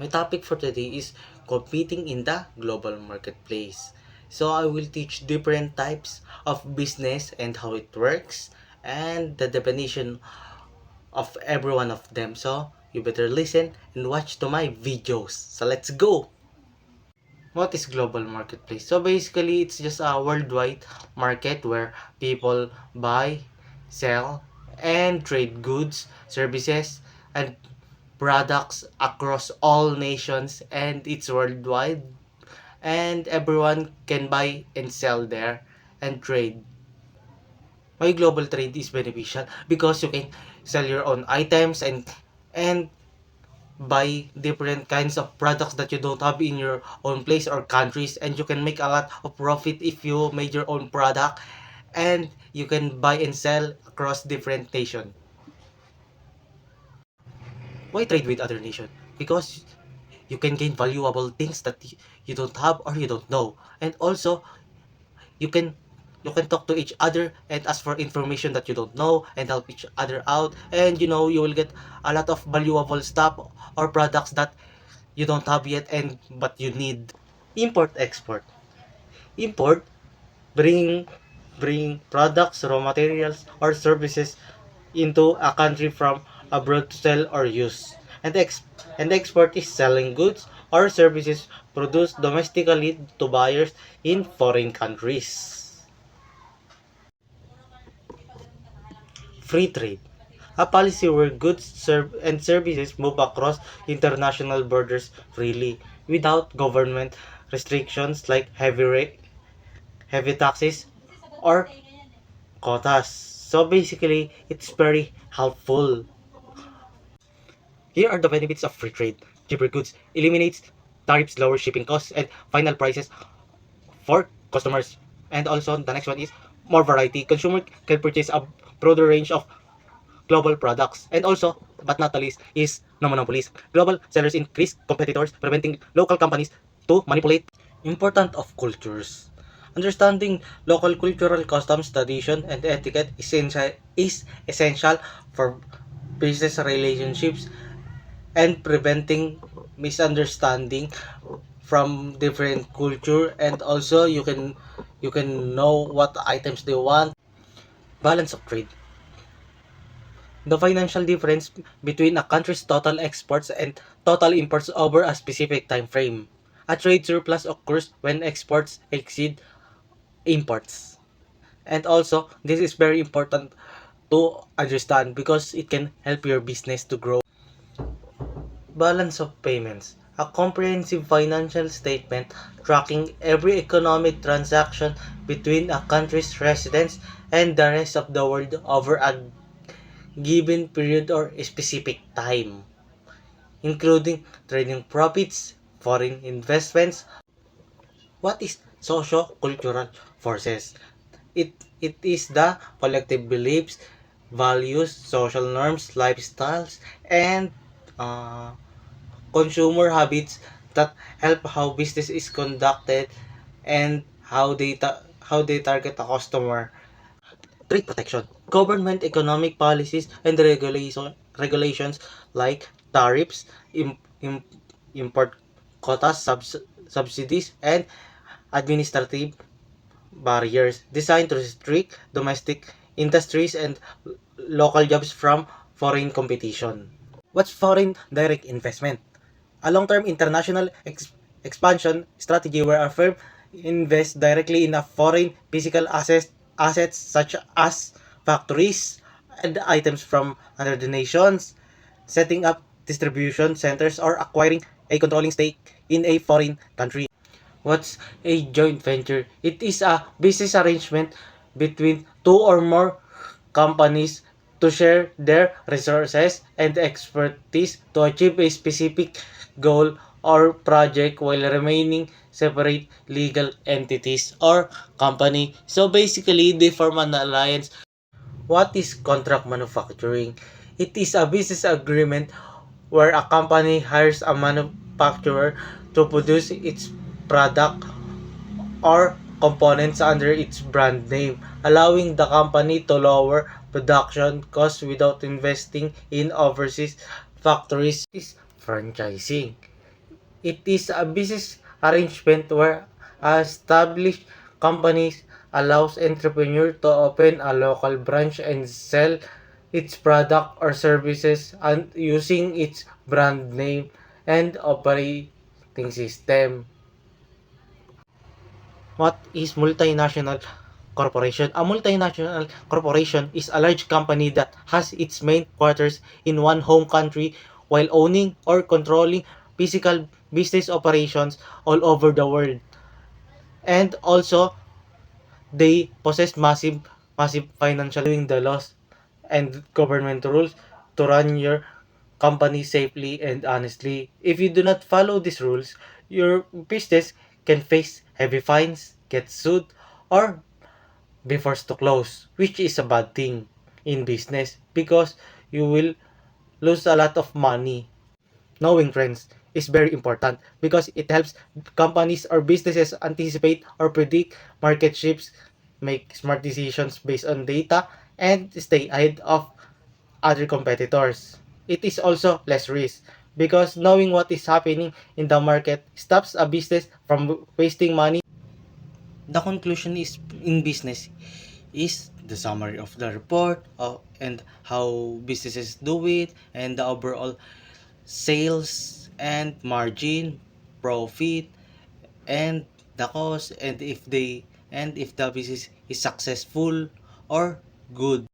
My topic for today is competing in the global marketplace. So I will teach different types of business and how it works and the definition of every one of them. So you better listen and watch to my videos. So let's go. What is global marketplace? So basically it's just a worldwide market where people buy, sell, and trade goods, services, and products across all nations, and it's worldwide, and everyone can buy and sell there and trade. Why global trade is beneficial? Because you can sell your own items and buy different kinds of products that you don't have in your own place or countries, and you can make a lot of profit if you made your own product, and you can buy and sell across different nations. Why trade with other nation? Because you can gain valuable things that you don't have or you don't know, and also you can talk to each other and ask for information that you don't know and help each other out, and you will get a lot of valuable stuff or products that you don't have yet and but you need. Import export. Import, bringing products, raw materials, or services into a country from abroad to sell or use. And export is selling goods or services produced domestically to buyers in foreign countries. Free trade. A policy where goods and services move across international borders freely without government restrictions like heavy taxes or quotas. So basically, it's very helpful. Here are the benefits of free trade. Cheaper goods eliminates tariffs, lower shipping costs, and final prices for customers. And also, the next one is more variety. Consumer can purchase a broader range of global products. And also, but not the least, is no monopolies. Global sellers increase competitors, preventing local companies to manipulate. Important of cultures. Understanding local cultural customs, tradition, and etiquette is essential for business relationships and preventing misunderstanding from different culture, and also you can know what items they want. Balance of trade. The financial difference between a country's total exports and total imports over a specific time frame. A trade surplus occurs when exports exceed imports. And also, this is very important to understand because it can help your business to grow. Balance of payments. A comprehensive financial statement tracking every economic transaction between a country's residents and the rest of the world over a given period or a specific time, including trading profits, foreign investments. What is socio-cultural forces? It is the collective beliefs, values, social norms, lifestyles, and uh, consumer habits that help how business is conducted and how they target a customer. Trade protection. Government economic policies and regulations like tariffs, im, import quotas, subsidies, and administrative barriers designed to restrict domestic industries and local jobs from foreign competition. What's foreign direct investment? A long-term international expansion strategy where a firm invests directly in a foreign physical assets such as factories and items from other nations, setting up distribution centers, or acquiring a controlling stake in a foreign country. What's a joint venture? It is a business arrangement between two or more companies to share their resources and expertise to achieve a specific goal or project while remaining separate legal entities or company. So basically, they form an alliance. What is contract manufacturing? It is a business agreement where a company hires a manufacturer to produce its product or components under its brand name, allowing the company to lower production costs without investing in overseas factories. Is franchising. It is a business arrangement where established companies allows entrepreneur to open a local branch and sell its product or services and using its brand name and operating system. What is multinational corporation? A multinational corporation is a large company that has its main quarters in one home country while owning or controlling physical business operations all over the world. And also, they possess massive financial doing the laws and government rules to run your company safely and honestly. If you do not follow these rules, your business can face heavy fines, get sued, or be forced to close, which is a bad thing in business because you will lose a lot of money. Knowing trends is very important because it helps companies or businesses anticipate or predict market shifts, make smart decisions based on data, and stay ahead of other competitors. It is also less risk because knowing what is happening in the market stops a business from wasting money. The conclusion is in business is the summary of the report and how businesses do it and the overall sales and margin, profit, and the cost, and if the business is successful or good.